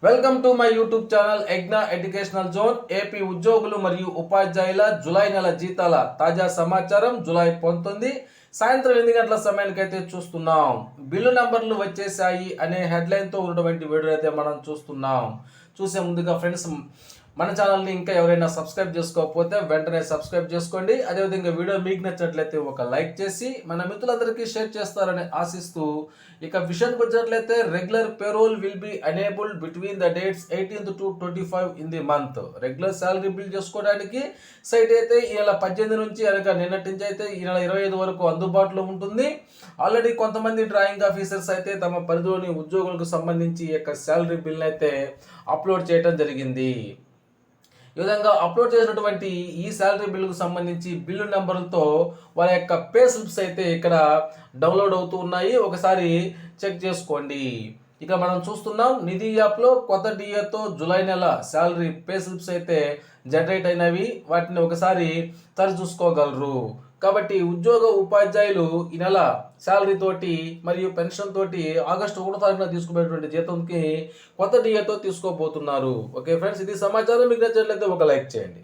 Welcome to my YouTube channel ఎగ్నా educational zone. AP ఉద్యోగులు మరియు ఉపాధ్యాయుల జూలై నెల జీతాల తాజా సమాచారం జూలై 19 సాయంత్రం 8 గంటల సమయానికి అయితే చూస్తున్నాం. బిల్లు నంబర్లు వచ్చేసాయి అనే హెడ్లైన్తో ఉన్నటువంటి వీడియో అయితే మనం చూస్తున్నాం. చూసే ముందుగా ఫ్రెండ్స్, మన ఛానల్ని ఇంకా ఎవరైనా సబ్స్క్రైబ్ చేసుకోకపోతే వెంటనే సబ్స్క్రైబ్ చేసుకోండి. అదేవిధంగా వీడియో మీకు నచ్చినట్లయితే ఒక లైక్ చేసి మన మిత్రులందరికీ షేర్ చేస్తారని ఆశిస్తూ, ఇక విషయానికి వచ్చినట్లయితే regular payroll will be enabled between the dates 18th to 25 in the month. Regular salary bill చేసుకోవడానికి సైట్ అయితే ఈ నెల 18 నుంచి అనగా నిన్నటి నుంచి అయితే ఈ నెల 25 వరకు అందుబాటులో ఉంటుంది. ఆల్రెడీ కొంతమంది డ్రాయింగ్ ఆఫీసర్స్ అయితే తమ పరిధిలోని ఉద్యోగులకు సంబంధించి ఈ యొక్క శాలరీ బిల్ అయితే అప్లోడ్ చేయడం జరిగింది. ఈ విధంగా అప్లోడ్ చేసినటువంటి ఈ శాలరీ బిల్లుకు సంబంధించి బిల్లు నెంబర్లతో వారి యొక్క పే స్లిప్స్ అయితే ఇక్కడ డౌన్లోడ్ అవుతూ ఉన్నాయి. ఒకసారి చెక్ చేసుకోండి. ఇక మనం చూస్తున్నాం, నిధి యాప్లో కొత్త డిఏతో జూలై నెల శాలరీ పే స్లిప్స్ అయితే జనరేట్ అయినవి. వాటిని ఒకసారి చూసుకోగలరు. కాబట్టి ఉద్యోగ ఉపాధ్యాయులు ఈ నెల శాలరీ తోటి మరియు పెన్షన్ తోటి ఆగస్టు 1వ తారీఖున తీసుకునేటువంటి జీతంకి కొత్త డిఏతో తీసుకోబోతున్నారు. ఓకే ఫ్రెండ్స్, ఇది సమాచారం. మీకు నచ్చినట్లయితే ఒక లైక్ చేయండి.